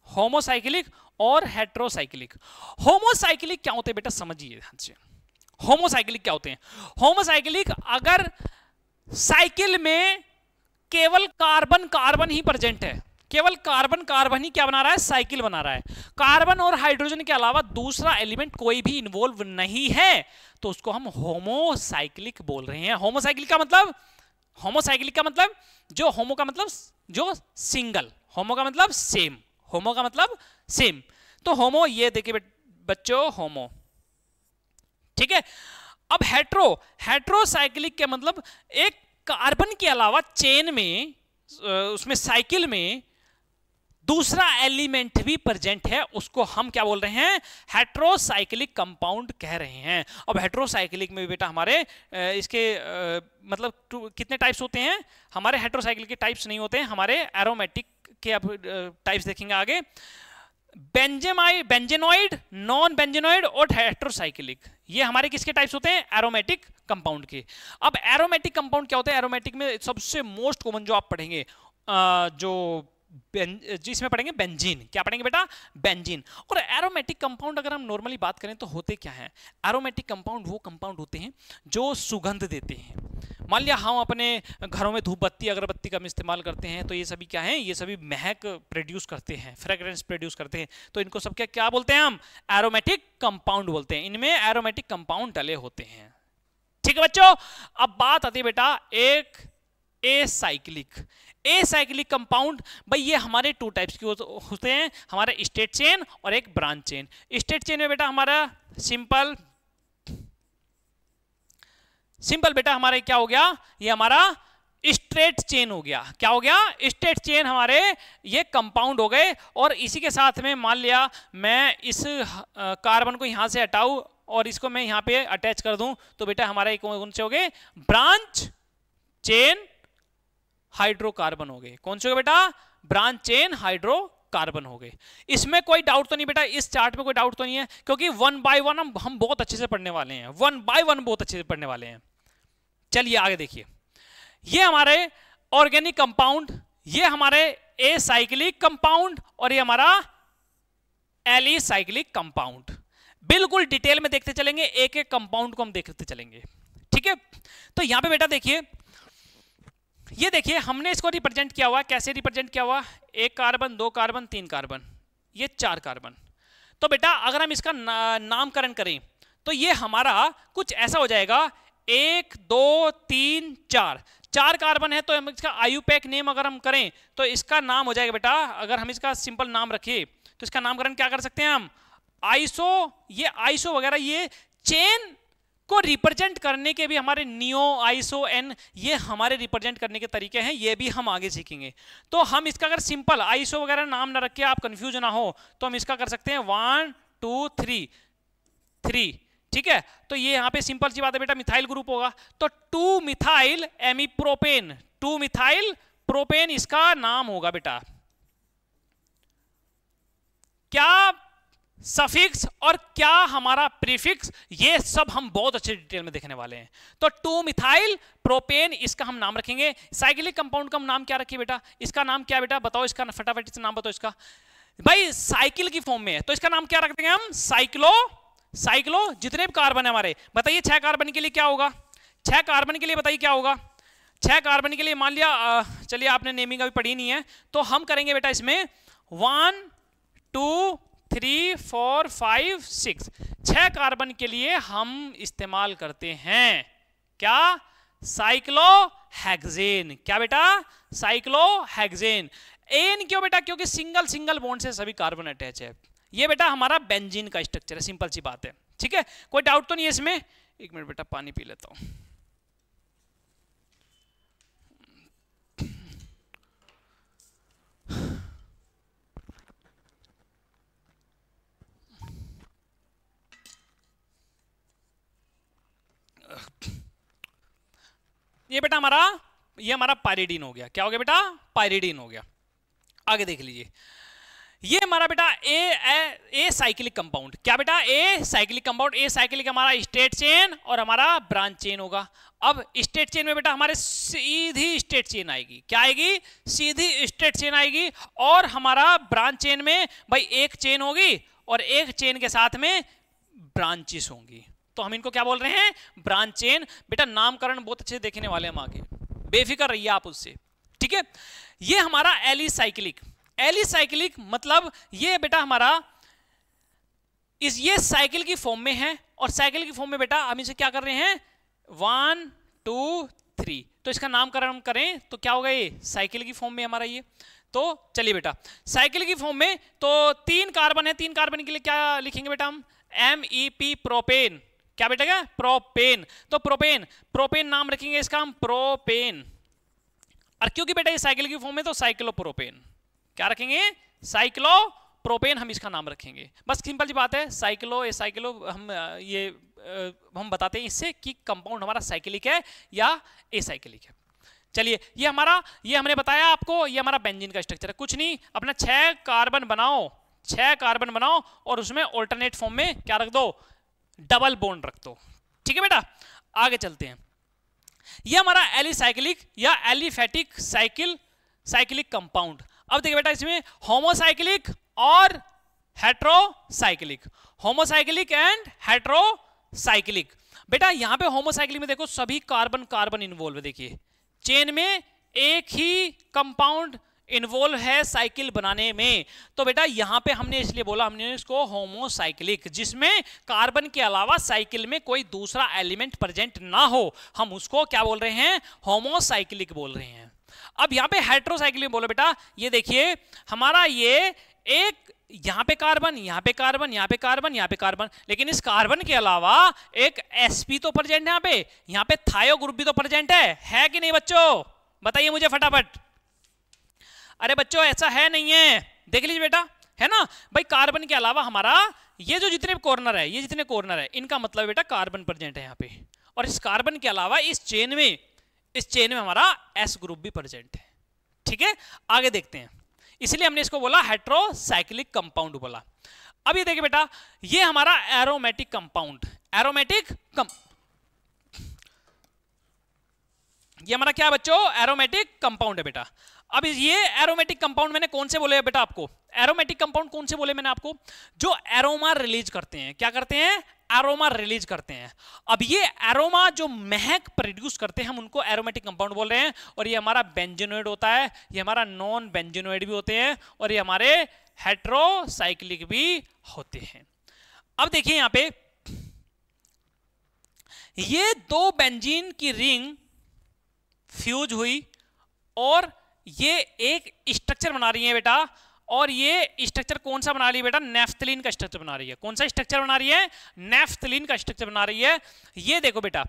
होमोसाइक्लिक और हेट्रोसाइक्लिक। होमोसाइक्लिक क्या होते हैं बेटा, समझिए ध्यान से, होमोसाइक्लिक क्या होते हैं। होमोसाइक्लिक अगर साइकिल में केवल कार्बन ही प्रेजेंट है, केवल कार्बन कार्बन ही क्या बना रहा है, साइकिल बना रहा है। कार्बन और हाइड्रोजन के अलावा दूसरा एलिमेंट कोई भी इन्वॉल्व नहीं है, तो उसको हम होमोसाइक्लिक बोल रहे हैं। होमोसाइक्लिक का मतलब, होमोसाइक्लिक का मतलब जो होमो का मतलब जो सिंगल, होमो का मतलब सेम, होमो का मतलब सेम। तो होमो ये देखिए बच्चों, होमो, ठीक है। अब हेट्रो, हेट्रोसाइक्लिक के मतलब एक कार्बन के अलावा चेन में, उसमें साइकिल में दूसरा एलिमेंट भी प्रेजेंट है, उसको हम क्या बोल रहे हैं, हेट्रोसाइक्लिक कंपाउंड कह रहे हैं। अब हेट्रोसाइक्लिक में बेटा हमारे इसके मतलब कितने टाइप्स होते हैं, हमारे हेट्रोसाइक्लिक के टाइप्स नहीं होते हैं, हमारे एरोमेटिक के अब टाइप्स देखेंगे आगे। बेंजेनॉइड, नॉन बेंजेनॉइड और हेट्रोसाइक्लिक, ये हमारे किसके टाइप्स होते हैं, एरोमेटिक कंपाउंड के। अब एरोमेटिक कंपाउंड क्या होते हैं, एरोमेटिक में सबसे मोस्ट कॉमन जो आप पढ़ेंगे, जो जिसमें पढ़ेंगे बेंजीन, क्या पढ़ेंगे बेटा, बेंजीन। और एरोमेटिक कंपाउंड अगर हम नॉर्मली बात करें तो होते क्या हैं, एरोमेटिक कंपाउंड वो कंपाउंड होते हैं जो सुगंध देते हैं। मान लिया हम अपने घरों में धूप बत्ती अगरबत्ती का इस्तेमाल करते हैं, तो ये सभी क्या है, ये सभी महक प्रोड्यूस करते हैं, फ्रेग्रेंस प्रोड्यूस करते हैं, तो इनको सब क्या क्या बोलते हैं, हम एरोमेटिक कंपाउंड बोलते हैं। इनमें एरोमेटिक कंपाउंड डले होते हैं, ठीक है बच्चों। अब बात आती है बेटा एक एसाइक्लिक, एसाइक्लिक कंपाउंड, भाई ये हमारे टू टाइप्स के होते हैं, हमारा स्टेट चेन और एक ब्रांच चेन। स्टेट चेन में बेटा हमारा सिंपल बेटा हमारे क्या हो गया, ये हमारा स्ट्रेट चेन हो गया। क्या हो गया, स्ट्रेट चेन हमारे ये कंपाउंड हो गए। और इसी के साथ में मान लिया मैं इस कार्बन को यहां से हटाऊं और इसको मैं यहां पे अटैच कर दूं, तो बेटा हमारा कौन से हो गए, ब्रांच चेन हाइड्रोकार्बन हो गए। कौन से हो गए बेटा, ब्रांच चेन हाइड्रोकार्बन हो गए। इसमें कोई डाउट तो नहीं बेटा, इस चार्ट में कोई डाउट तो नहीं है, क्योंकि वन बाय वन हम बहुत अच्छे से पढ़ने वाले हैं, वन बाय वन बहुत अच्छे से पढ़ने वाले हैं। चलिए आगे देखिए, ये हमारे ऑर्गेनिक कंपाउंड, ये हमारे एसाइक्लिक कंपाउंड और ये हमारा एलिसाइक्लिक कंपाउंड। बिल्कुल डिटेल में देखते चलेंगे, एक एक कंपाउंड को हम देखते चलेंगे, ठीक है। तो यहां पे बेटा देखिए, ये देखिए हमने इसको रिप्रेजेंट किया हुआ, कैसे रिप्रेजेंट किया हुआ, एक कार्बन, दो कार्बन, तीन कार्बन, ये चार कार्बन। तो बेटा अगर हम इसका नामकरण करें तो ये हमारा कुछ ऐसा हो जाएगा, एक दो तीन चार, चार कार्बन है तो हम इसका आयुपैक नेम अगर हम करें तो इसका नाम हो जाएगा बेटा, अगर हम इसका सिंपल नाम रखें तो इसका नामकरण क्या कर सकते हैं हम, आइसो। ये आइसो वगैरह ये चेन को रिप्रेजेंट करने के भी हमारे नियो, आइसो, एन, ये हमारे रिप्रेजेंट करने के तरीके हैं, ये भी हम आगे सीखेंगे। तो हम इसका अगर सिंपल आइसो वगैरह नाम ना रख के आप कंफ्यूज ना हो तो हम इसका कर सकते हैं 1 2 3, ठीक है। तो ये यहाँ पे सिंपल सी बात है बेटा, मिथाइल ग्रुप होगा, तो 2 मिथाइल एमीप्रोपेन, 2 मिथाइल प्रोपेन इसका नाम होगा बेटा। क्या सफिक्स और क्या हमारा प्रीफिक्स, ये सब हम बहुत अच्छे डिटेल में देखने वाले हैं। तो 2 मिथाइल प्रोपेन इसका हम नाम रखेंगे। साइक्लिक कंपाउंड का हम नाम क्या रखिए बेटा, इसका नाम क्या बेटा बताओ, इसका फटाफट से नाम बताओ इसका। भाई साइकिल की फॉर्म में है तो इसका नाम क्या रख देंगे हम, साइक्लो। जितने भी कार्बन है हमारे, बताइए 6 कार्बन के लिए क्या होगा, 6 कार्बन के लिए बताइए क्या होगा। 6 कार्बन के लिए मान लिया, चलिए आपने नेमिंग अभी पढ़ी नहीं है तो हम करेंगे बेटा इसमें 1 2 3 4 5 6, 6 कार्बन के लिए हम इस्तेमाल करते हैं क्या, साइक्लोहेक्सेन। क्या बेटा, साइक्लोहेक्सेन। एन क्यों बेटा, क्योंकि सिंगल बॉन्ड से सभी कार्बन अटैच है। ये बेटा हमारा बेंजीन का स्ट्रक्चर है, सिंपल सी बात है, ठीक है। कोई डाउट तो नहीं है इसमें। एक मिनट बेटा पानी पी लेता हूं। ये बेटा हमारा पायरिडीन हो गया। क्या हो गया बेटा, पायरिडीन हो गया। आगे देख लीजिए, ये हमारा बेटा ए साइक्लिक कंपाउंड। क्या बेटा, a cyclic compound. A cyclic हमारा स्टेट चेन और हमारा ब्रांच चेन होगा। अब स्टेट चेन में बेटा हमारे सीधी स्टेट चेन आएगी। क्या आएगी, सीधी स्टेट चेन आएगी। और हमारा ब्रांच चेन में भाई एक चेन होगी और एक चेन के साथ में ब्रांचेस होंगी, तो हम इनको क्या बोल रहे हैं, ब्रांच चेन। बेटा नामकरण बहुत अच्छे देखने वाले हम आगे, बेफिक्र रहिए आप उससे, ठीक है। ये हमारा एलिसाइक्लिक, एलिसाइक्लिक मतलब ये बेटा हमारा ये साइकिल की फॉर्म में है, और साइकिल की फॉर्म में बेटा हम इसे क्या कर रहे हैं 1 2 3, तो इसका नामकरण करें तो क्या होगा, ये साइकिल की फॉर्म में हमारा ये। तो चलिए बेटा साइकिल की फॉर्म में तो 3 कार्बन है, 3 कार्बन के लिए क्या लिखेंगे बेटा हम MEP प्रोपेन, क्या बेटा क्या प्रोपेन, तो प्रोपेन, प्रोपेन नाम रखेंगे इसका हम प्रोपेन, और क्योंकि बेटा ये साइकिल की फॉर्म में तो साइक्लोप्रोपेन, क्या रखेंगे साइक्लोप्रोपेन हम इसका नाम रखेंगे। बस सिंपल सी बात है, साइक्लो हम बताते हैं इससे कि कंपाउंड हमारा साइक्लिक है या एसाइक्लिक है। चलिए ये हमने बताया आपको, ये हमारा बेंजीन का स्ट्रक्चर है, कुछ नहीं अपना 6 कार्बन बनाओ और उसमें ऑल्टरनेट फॉर्म में क्या रख दो, डबल बॉन्ड रख दो, ठीक है बेटा। आगे चलते हैं, ये हमारा एलिसाइक्लिक या एलिफेटिक साइक्लिक कंपाउंड। अब देखिए बेटा इसमें होमोसाइक्लिक और हेट्रोसाइक्लिक, होमोसाइक्लिक एंड हेट्रोसाइक्लिक। बेटा यहां पे होमोसाइक्लिक में देखो सभी कार्बन इन्वॉल्व है, देखिए चेन में एक ही कंपाउंड इन्वॉल्व है साइकिल बनाने में, तो बेटा यहां पे हमने इसलिए बोला, हमने इसको होमोसाइक्लिक, जिसमें कार्बन के अलावा साइकिल में कोई दूसरा एलिमेंट प्रेजेंट ना हो, हम उसको क्या बोल रहे हैं होमोसाइक्लिक बोल रहे हैं। अब यहां पे हेट्रोसाइक्लिक बोलो बेटा, ये देखिए हमारा ये एक यहां पे कार्बन, यहां पे कार्बन, यहां पे कार्बन, यहां पे कार्बन, लेकिन इस कार्बन के अलावा एक sp तो प्रेजेंट है यहां पे थायो ग्रुप भी तो प्रेजेंट है कि नहीं बच्चों, बताइए मुझे फटाफट। अरे बच्चों ऐसा है नहीं है, देख लीजिए बेटा, है ना भाई, कार्बन के अलावा हमारा ये जो जितने कॉर्नर है इनका मतलब बेटा कार्बन प्रेजेंट है यहाँ पे, और इस कार्बन के अलावा इस चेन में हमारा s ग्रुप भी प्रेजेंट है, ठीक है। आगे देखते हैं, इसलिए हमने इसको बोला हेट्रोसाइक्लिक कंपाउंड बोला। अब ये देखिए बेटा, ये हमारा एरोमेटिक कंपाउंड, ये हमारा क्या बच्चों एरोमेटिक कंपाउंड है बेटा। अब ये एरोमेटिक कंपाउंड मैंने कौन से बोले बेटा आपको, एरोमेटिक कंपाउंड कौन से बोले मैंने आपको, जो एरोमा रिलीज करते हैं, क्या करते हैं एरोमा रिलीज करते हैं। अब ये एरोमा जो महक प्रोड्यूस करते हैं हम उनको एरोमेटिक कंपाउंड बोल रहे हैं, और ये हमारा बेंजोनोइड होता है, ये हमारा नॉन बेंजोनोइड भी होते हैं, और ये हमारे हेट्रोसाइक्लिक भी होते हैं। अब देखिए यहां पे ये 2 बेंजीन की रिंग फ्यूज हुई और ये एक स्ट्रक्चर बना रही है बेटा, और ये स्ट्रक्चर कौन सा बना रही है बेटा, नेफ्थलीन का स्ट्रक्चर बना रही है। कौन सा स्ट्रक्चर बना रही है, नेफ्थलीन का स्ट्रक्चर बना रही है। ये देखो बेटा,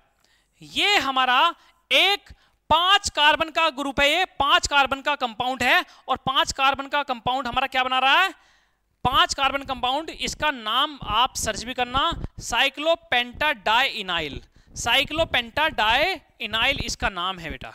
ये हमारा एक 5 कार्बन का ग्रुप है, ये 5 कार्बन का कंपाउंड है, और 5 कार्बन का कंपाउंड हमारा क्या बना रहा है, 5 कार्बन कंपाउंड, इसका नाम आप सर्च भी करना, साइक्लोपेंटाडाइइनाइल, साइक्लोपेंटाडाइइनाइल इसका नाम है बेटा,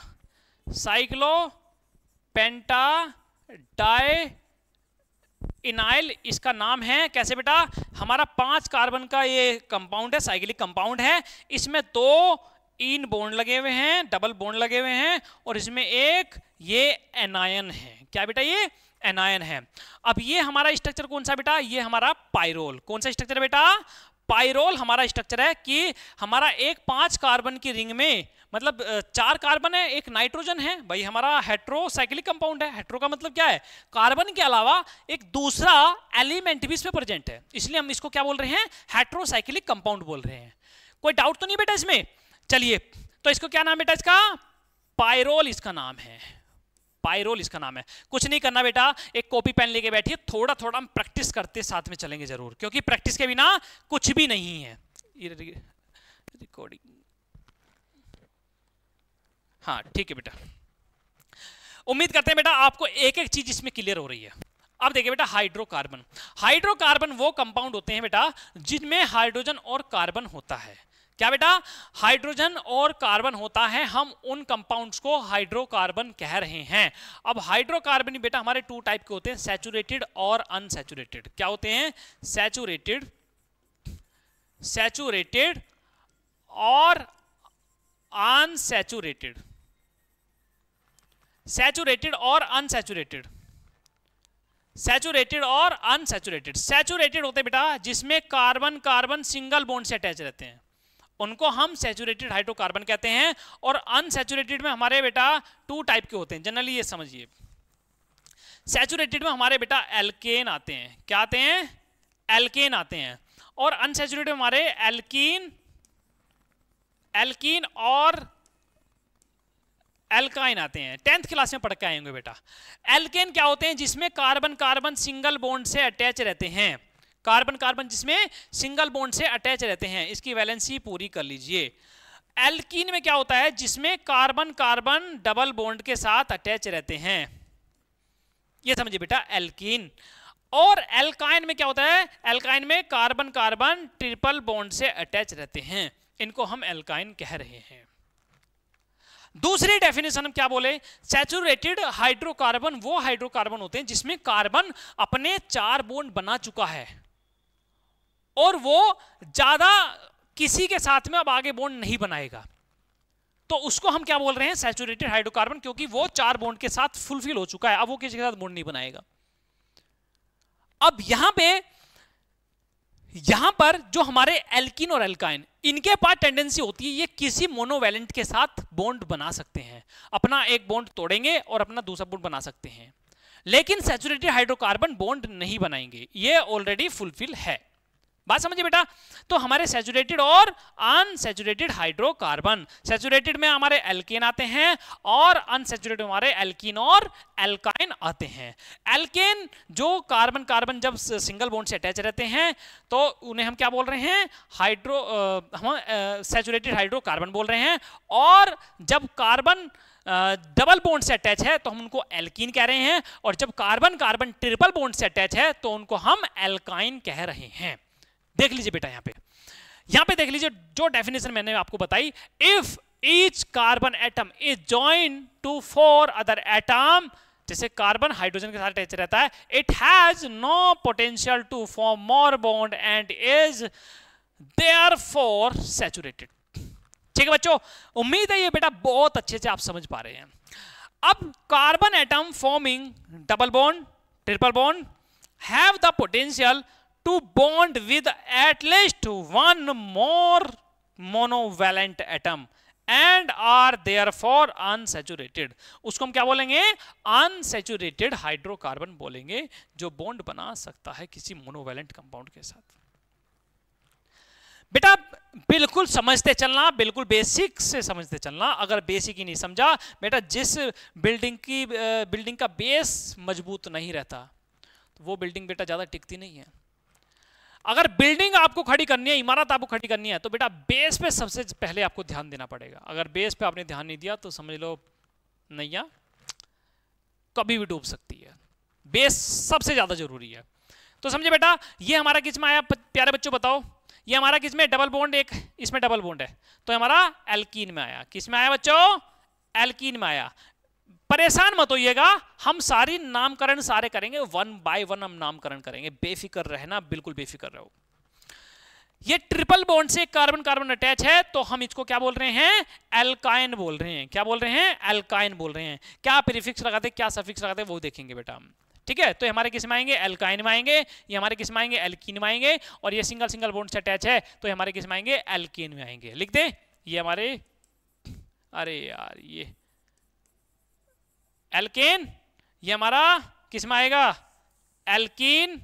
साइक्लोपेंटाडाइइनाइल इसका नाम है। कैसे बेटा, हमारा 5 कार्बन का ये कंपाउंड है, साइक्लिक कंपाउंड है, इसमें 2 इन बॉन्ड लगे हुए हैं, डबल बॉन्ड लगे हुए हैं, और इसमें एक ये एनायन है, क्या बेटा ये एनायन है। अब ये हमारा स्ट्रक्चर कौन सा बेटा, ये हमारा पाइरोल, कौन सा स्ट्रक्चर बेटा, पाइरोल हमारा स्ट्रक्चर है, कि हमारा एक 5 कार्बन की रिंग में मतलब 4 कार्बन है, एक नाइट्रोजन है, भाई हमारा हेट्रोसाइक्लिक कंपाउंड है। हेट्रो का मतलब क्या है, कार्बन के अलावा एक दूसरा एलिमेंट भी इसमें प्रेजेंट है, इसलिए हम इसको क्या बोल रहे हैं हेट्रोसाइक्लिक कंपाउंड बोल रहे हैं। कोई डाउट तो नहीं बेटा इसमें। चलिए तो इसको क्या नाम बेटा, इसका पाइरोल इसका नाम है, पाइरोल इसका नाम है। कुछ नहीं करना बेटा, एक कॉपी पेन लेके बैठिए, थोड़ा थोड़ा हम प्रैक्टिस करते साथ में चलेंगे जरूर, क्योंकि प्रैक्टिस के बिना कुछ भी नहीं है। रिकॉर्डिंग हाँ ठीक है बेटा, उम्मीद करते हैं बेटा आपको एक एक चीज इसमें क्लियर हो रही है। अब देखिए बेटा, हाइड्रोकार्बन, हाइड्रोकार्बन वो कंपाउंड होते हैं बेटा जिनमें हाइड्रोजन और कार्बन होता है। क्या बेटा, हाइड्रोजन और कार्बन होता है, हम उन कंपाउंड्स को हाइड्रोकार्बन कह रहे हैं। अब हाइड्रोकार्बन बेटा हमारे 2 टाइप के होते हैं, सैचुरेटेड और अनसैचुरेटेड। क्या होते हैं, सैचुरेटेड और अनसैचुरेटेड, सैचुरेटेड और अनसैचुरेटेड, सैचुरेटेड और अनसैचुरेटेड। सैचुरेटेड होते बेटा जिसमें कार्बन कार्बन सिंगल बॉन्ड से अटैच रहते हैं, उनको हम सैचुरेटेड हाइड्रोकार्बन कहते हैं। और अनसैचुरेटेड में हमारे बेटा 2 टाइप के होते हैं, जनरली ये समझिए। सैचुरेटेड में हमारे बेटा एल्केन आते हैं। क्या आते हैं? एल्केन आते हैं। और अनसैचुरेटेड में हमारे एल्कीन और एल्काइन आते हैं। 10th क्लास में पढ़ के आएंगे बेटा। एल्केन क्या होते हैं? जिसमें कार्बन कार्बन सिंगल बॉन्ड से अटैच रहते हैं। कार्बन कार्बन जिसमें सिंगल बॉन्ड से अटैच रहते हैं। इसकी वैलेंसी पूरी कर लीजिए। एल्कीन में क्या होता है? जिसमें कार्बन कार्बन डबल बॉन्ड के साथ अटैच रहते हैं। ये समझिए बेटा एल्कीन। और एल्काइन में क्या होता है? एल्काइन में कार्बन कार्बन ट्रिपल बॉन्ड से अटैच रहते हैं। इनको हम एल्काइन कह रहे हैं। दूसरी डेफिनेशन हम क्या बोले? सैचुरेटेड हाइड्रोकार्बन वो हाइड्रोकार्बन होते हैं जिसमें कार्बन अपने 4 बॉन्ड बना चुका है और वो ज्यादा किसी के साथ में अब आगे बॉन्ड नहीं बनाएगा, तो उसको हम क्या बोल रहे हैं? सैचुरेटेड हाइड्रोकार्बन, क्योंकि वो 4 बॉन्ड के साथ फुलफिल हो चुका है, अब वो किसी के साथ बॉन्ड नहीं बनाएगा। अब यहां पर जो हमारे एल्कीन और एल्काइन, इनके पास टेंडेंसी होती है ये किसी मोनोवैलेंट के साथ बॉन्ड बना सकते हैं, अपना एक बॉन्ड तोड़ेंगे और अपना दूसरा बॉन्ड बना सकते हैं, लेकिन सैचुरेटेड हाइड्रोकार्बन बॉन्ड नहीं बनाएंगे, ये ऑलरेडी फुलफिल है। बात समझिए बेटा। तो हमारे सैचुरेटेड और अनसैचुरेटेड हाइड्रोकार्बन, सैचुरेटेड में हमारे एल्केन आते हैं और अनसैचुरेटेड में हमारे एल्कीन और एल्काइन आते हैं। एल्केन जो कार्बन कार्बन जब सिंगल बॉन्ड से अटैच रहते हैं तो उन्हें हम क्या बोल रहे हैं? हम सैचुरेटेड हाइड्रोकार्बन बोल रहे हैं। और जब कार्बन डबल बॉन्ड से अटैच है तो हम उनको एल्कीन कह रहे हैं, और जब कार्बन कार्बन ट्रिपल बॉन्ड से अटैच है तो उनको हम एल्काइन कह रहे हैं। देख लीजिए बेटा, यहां पे देख लीजिए जो डेफिनेशन मैंने आपको बताई। If each carbon atom is joined to 4 other atom, जैसे कार्बन हाइड्रोजन के साथ अटैच रहता है, it has no potential to form more bond and is therefore saturated. ठीक है बच्चों, उम्मीद है ये बेटा बहुत अच्छे से आप समझ पा रहे हैं। अब carbon atom forming double bond triple bond have the potential to bond with at least one more monovalent atom and are therefore unsaturated। उसको हम क्या बोलेंगे? unsaturated हाइड्रोकार्बन बोलेंगे, जो बॉन्ड बना सकता है किसी मोनोवैलेंट कंपाउंड के साथ। बेटा बिल्कुल समझते चलना, बिल्कुल बेसिक से समझते चलना। अगर बेसिक ही नहीं समझा बेटा, जिस बिल्डिंग का बेस मजबूत नहीं रहता तो वो बिल्डिंग बेटा ज्यादा टिकती नहीं है। अगर बिल्डिंग आपको खड़ी करनी है, इमारत आपको खड़ी करनी है, तो बेटा बेस पे सबसे पहले आपको ध्यान देना पड़ेगा। अगर बेस पे आपने ध्यान नहीं दिया तो समझ लो नैया कभी भी डूब सकती है। बेस सबसे ज्यादा जरूरी है। तो समझे बेटा, ये हमारा किस में आया प्यारे बच्चों? बताओ, ये हमारा किस में? डबल बॉन्ड, एक इसमें डबल बॉन्ड है तो हमारा एल्कीन में आया। किस में आया बच्चों? एल्कीन में आया। परेशान मत होइएगा, हम सारी नामकरण सारे करेंगे, 1 बाय 1 हम नामकरण करेंगे, बेफिक्र रहना, बिल्कुल बेफिक्र रहो। ये ट्रिपल बॉन्ड से कार्बन कार्बन अटैच है तो हम इसको क्या बोल रहे हैं? एल्काइन बोल रहे हैं। क्या बोल रहे हैं? एल्काइन बोल रहे हैं। क्या प्रीफिक्स लगाते, क्या सफिक्स लगाते, वो देखेंगे बेटा हम। ठीक है, तो हमारे किस में आएंगे? एल्काइन में आएंगे। ये हमारे किस में आएंगे? एल्कीन में आएंगे। और ये सिंगल सिंगल बॉन्ड से अटैच है तो हमारे किस में आएंगे? एल्कीन में आएंगे। लिख दे ये हमारे, अरे यार ये एल्केन, ये हमारा किस में आएगा? Alkene,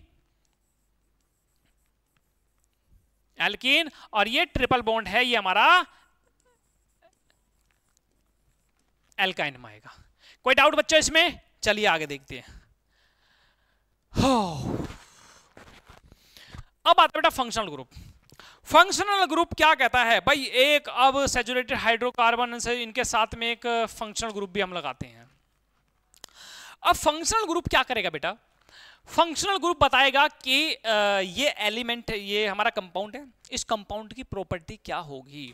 alkene. और ये ट्रिपल बॉन्ड है, ये हमारा एल्काइन में आएगा। कोई डाउट बच्चों इसमें? चलिए आगे देखते हैं। अब आता है बेटा फंक्शनल ग्रुप। फंक्शनल ग्रुप क्या कहता है भाई? एक अब सैचुरेटेड हाइड्रोकार्बन से इनके साथ में एक फंक्शनल ग्रुप भी हम लगाते हैं। अब फंक्शनल ग्रुप क्या करेगा बेटा? फंक्शनल ग्रुप बताएगा कि ये एलिमेंट, ये हमारा कंपाउंड है, इस कंपाउंड की प्रॉपर्टी क्या होगी।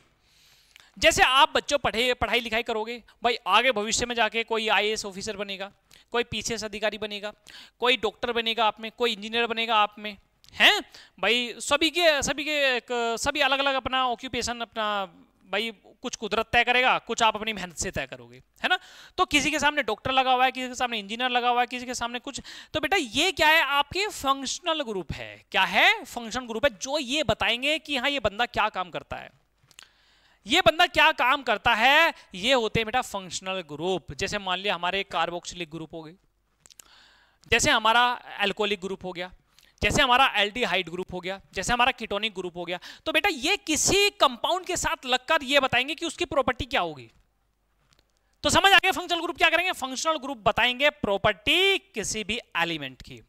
जैसे आप बच्चों पढ़ाई लिखाई करोगे भाई, आगे भविष्य में जाके कोई IAS ऑफिसर बनेगा, कोई PCS अधिकारी बनेगा, कोई डॉक्टर बनेगा आप में, कोई इंजीनियर बनेगा आप में, हैं भाई। सभी अलग अलग अपना ऑक्यूपेशन, अपना भाई कुछ कुदरत तय करेगा, कुछ आप अपनी मेहनत से तय करोगे, है ना। तो किसी के सामने डॉक्टर लगा हुआ है, किसी के सामने इंजीनियर लगा हुआ है, किसी के सामने कुछ। तो बेटा ये क्या है? आपके फंक्शनल ग्रुप है। क्या है? फंक्शनल ग्रुप है, जो ये बताएंगे कि हाँ ये बंदा क्या काम करता है, ये बंदा क्या काम करता है। ये होते हैं बेटा फंक्शनल ग्रुप। जैसे मान लिया हमारे कार्बोक्सिलिक ग्रुप हो गए, जैसे हमारा एल्कोहलिक ग्रुप हो गया, जैसे हमारा एल्डिहाइड ग्रुप हो गया, जैसे हमारा कीटोनिक ग्रुप हो गया। तो बेटा ये किसी कंपाउंड के साथ लगकर ये बताएंगे कि उसकी प्रॉपर्टी क्या होगी। तो समझ आ गया फंक्शनल ग्रुप क्या करेंगे, फंक्शनल ग्रुप बताएंगे प्रॉपर्टी किसी भी एलिमेंट की।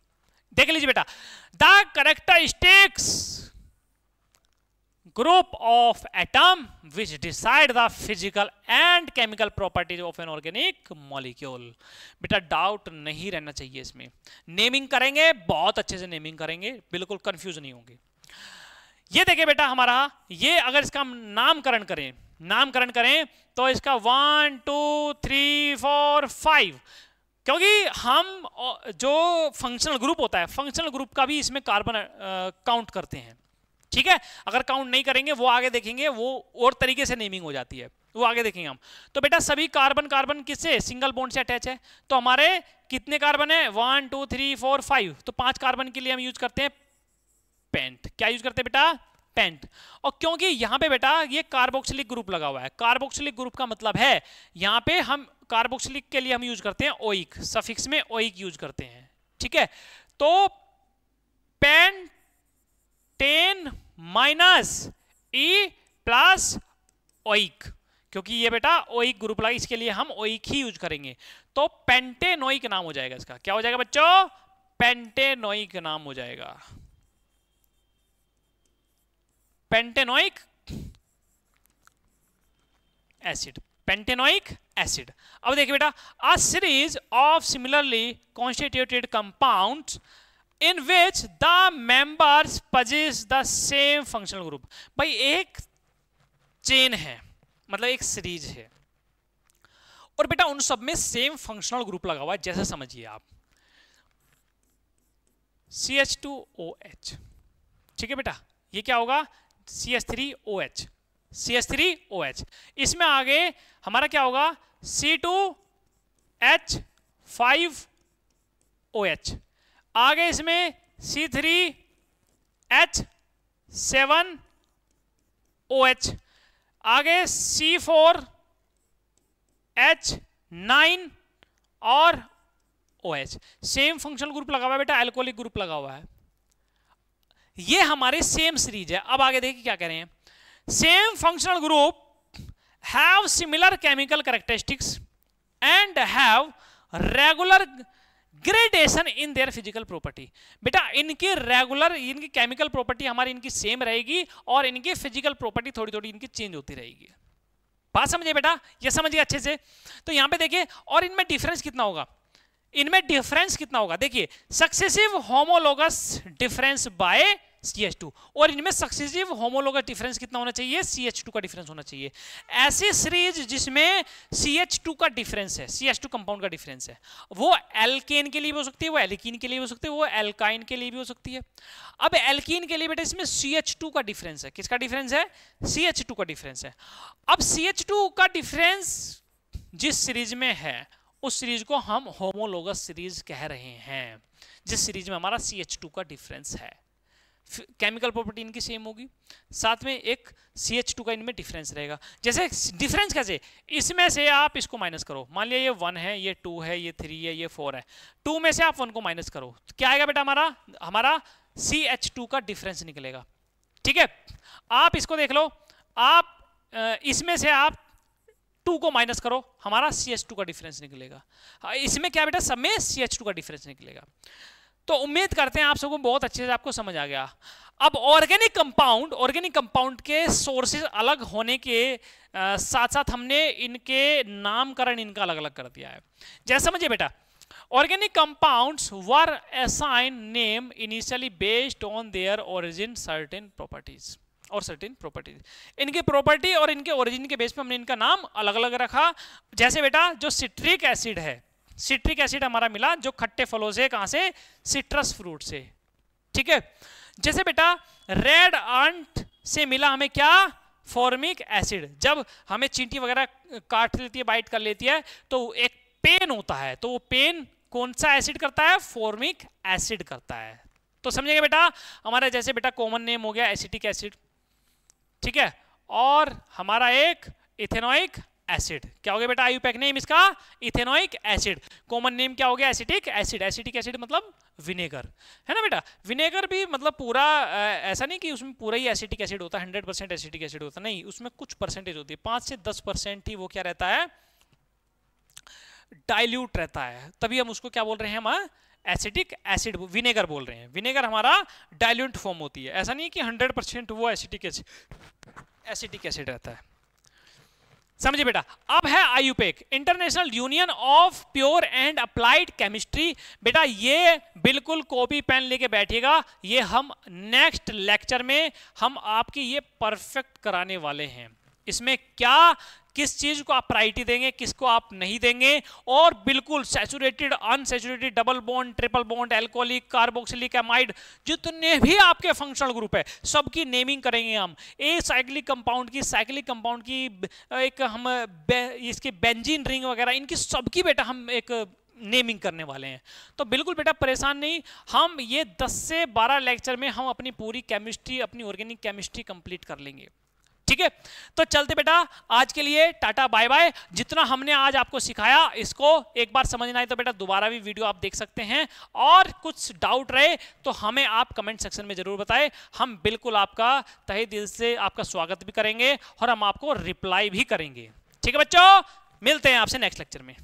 देख लीजिए बेटा, the characteristics group of atom which decide the physical and chemical properties of an organic molecule। बेटा डाउट नहीं रहना चाहिए इसमें, नेमिंग करेंगे बहुत अच्छे से नेमिंग करेंगे, बिल्कुल कंफ्यूज नहीं होंगे। ये देखिए बेटा हमारा, ये अगर इसका नामकरण करें तो इसका 1 2 3 4 5, क्योंकि हम जो फंक्शनल ग्रुप होता है, फंक्शनल ग्रुप का भी इसमें कार्बन काउंट करते हैं, ठीक है। अगर काउंट नहीं करेंगे वो आगे देखेंगे, वो और तरीके से नेमिंग हो जाती है, वो आगे देखेंगे हम। तो बेटा सभी कार्बन किससे, सिंगल बॉन्ड से अटैच है। तो हमारे कितने कार्बन है, 1 2 3 4 5। तो 5 कार्बन के लिए हम यूज करते हैं पेंट। क्या यूज करते हैं बेटा, पेंट। और क्योंकि यहां पे बेटा ये कार्बोक्सिलिक ग्रुप लगा हुआ है, कार्बोक्सिलिक ग्रुप का मतलब है यहां पे हम कार्बोक्सिलिक के लिए हम यूज करते हैं ओइक, सफिक्स में ओइक यूज करते हैं, ठीक है। तो pentane minus E plus oic, क्योंकि ये बेटा ओइक ग्रुप लगा, इसके लिए हम ओइक ही यूज करेंगे। तो पेंटेनोइक नाम हो जाएगा इसका। क्या हो जाएगा बच्चों, पेंटेनोइक नाम हो जाएगा, पेंटेनोइक एसिड, पेंटेनोइक एसिड। अब देखिए बेटा, a series of similarly constituted compounds in which the members possess the same functional group। भाई एक चेन है, मतलब एक सीरीज है, और बेटा उन सब में सेम फंक्शनल ग्रुप लगा हुआ है। जैसे समझिए आप CH2OH, ठीक है बेटा, ये क्या होगा CH3OH, CH3OH। इसमें आगे हमारा क्या होगा C2H5OH, आगे इसमें C3H7OH, आगे C4H9 और OH। सेम फंक्शनल ग्रुप लगा हुआ है बेटा, एल्कोहलिक ग्रुप लगा हुआ है। ये हमारे सेम सीरीज है। अब आगे देखिए क्या कह रहे हैं, same functional group have similar chemical characteristics and have regular gradation in their physical property. बेटा इनकी रेगुलर, इनकी केमिकल प्रॉपर्टी हमारी इनकी सेम रहेगी और इनकी फिजिकल प्रॉपर्टी थोड़ी थोड़ी इनकी चेंज होती रहेगी। बात समझिए बेटा, ये समझिए अच्छे से। तो यहां पे देखिए, और इनमें डिफरेंस कितना होगा, इनमें डिफरेंस कितना होगा, देखिए successive homologous difference bye CH2, और इनमें सक्सेसिव होमोलोगस डिफरेंस कितना होना चाहिए, CH2 का डिफरेंस होना चाहिए। ऐसी सीरीज जिसमें CH2 का डिफरेंस है, CH2 कंपाउंड का डिफरेंस है, वो एल्केन के लिए भी हो सकती है, वो एल्कीन के लिए भी हो सकती है, वो एल्काइन के लिए भी हो सकती है। अब एल्कीन के लिए बेटा इसमें CH2 का डिफरेंस है, किसका डिफरेंस है, CH2 का डिफरेंस है। अब CH2 का डिफरेंस जिस सीरीज में है उस सीरीज को हम होमोलोगस सीरीज कह रहे हैं, जिस सीरीज में हमारा CH2 का डिफरेंस है, केमिकल प्रॉपर्टी इनकी सेम होगी, साथ में एक CH2 का इनमें डिफरेंस रहेगा। जैसे डिफरेंस कैसे, इसमें से आप इसको माइनस करो, मान लिया ये 1 है, ये 2 है, ये 3 है, ये 4 है, 2 में से आप 1 को माइनस करो तो क्या आएगा बेटा, हमारा CH2 का डिफरेंस निकलेगा, ठीक है। आप इसको देख लो, आप इसमें से आप 2 को माइनस करो, हमारा CH2 का डिफरेंस निकलेगा। इसमें क्या बेटा, सब में CH2 का डिफरेंस निकलेगा। तो उम्मीद करते हैं आप सबको बहुत अच्छे से आपको समझ आ गया। अब ऑर्गेनिक कंपाउंड के सोर्सेज अलग होने के साथ साथ हमने इनके नामकरण इनका अलग अलग कर दिया है। जैसे समझिए बेटा, organic compounds were assign name initially based on their origin certain properties, और सर्टेन प्रॉपर्टीज, इनकी प्रॉपर्टी और इनके ओरिजिन के बेस पे हमने इनका नाम अलग अलग रखा। जैसे बेटा जो सिट्रिक एसिड है, सिट्रिक एसिड हमारा मिला जो खट्टे फलों से, कहां से, सिट्रस फ्रूट से, ठीक है। जैसे बेटा रेड अंट से मिला हमें क्या, फॉर्मिक एसिड। जब हमें चींटी वगैरह काट लेती है, बाइट कर लेती है, तो एक पेन होता है, तो वो पेन कौन सा एसिड करता है, फॉर्मिक एसिड करता है। तो समझेंगे बेटा, हमारा जैसे बेटा कॉमन नेम हो गया एसिटिक एसिड, ठीक है, और हमारा एक इथेनोइक एसिड। क्या हो गया बेटा आईयूपैक नेम इसका? Ethanoic acid. कॉमन नेम क्या हो गया? Acetic acid. एसिटिक एसिड मतलब विनेगर, है ना बेटा। विनेगर भी मतलब पूरा ऐसा नहीं कि उसमें पूरा ही एसिटिक एसिड होता है, 100% एसिटिक एसिड होता नहीं, उसमें कुछ परसेंटेज होती है, 5 से 10% ही वो क्या रहता है, डाइल्यूट रहता है, तभी हम उसको क्या बोल रहे हैं, हम एसिटिक एसिड विनेगर बोल रहे हैं। विनेगर हमारा डाइल्यूट फॉर्म होती है, ऐसा नहीं कि 100% वो एसिटिक एसिड रहता है, समझिए बेटा। अब है IUPAC, international union of pure and applied chemistry. बेटा ये बिल्कुल कॉपी पेन लेके बैठिएगा, ये हम नेक्स्ट लेक्चर में हम आपकी ये परफेक्ट कराने वाले हैं। इसमें क्या किस चीज को आप प्रायोरिटी देंगे, किसको आप नहीं देंगे, और बिल्कुल saturated, unsaturated, double bond, triple bond, alcoholic, carboxylic amide, जितने भी आपके फंक्शनल ग्रुप है सबकी नेमिंग करेंगे हम। ए साइक्लिक कंपाउंड की, साइक्लिक कंपाउंड की, एक हम इसके बेंजीन रिंग वगैरह, इनकी सबकी बेटा हम एक नेमिंग करने वाले हैं। तो बिल्कुल बेटा परेशान नहीं, हम ये 10 से 12 लेक्चर में हम अपनी पूरी केमिस्ट्री, अपनी ऑर्गेनिक केमिस्ट्री कंप्लीट कर लेंगे, ठीक है। तो चलते बेटा, आज के लिए टाटा बाय बाय। जितना हमने आज आपको सिखाया इसको एक बार समझना है तो बेटा दोबारा भी वीडियो आप देख सकते हैं, और कुछ डाउट रहे तो हमें आप कमेंट सेक्शन में जरूर बताएं, हम बिल्कुल आपका तहे दिल से आपका स्वागत भी करेंगे और हम आपको रिप्लाई भी करेंगे, ठीक है बच्चों। मिलते हैं आपसे नेक्स्ट लेक्चर में।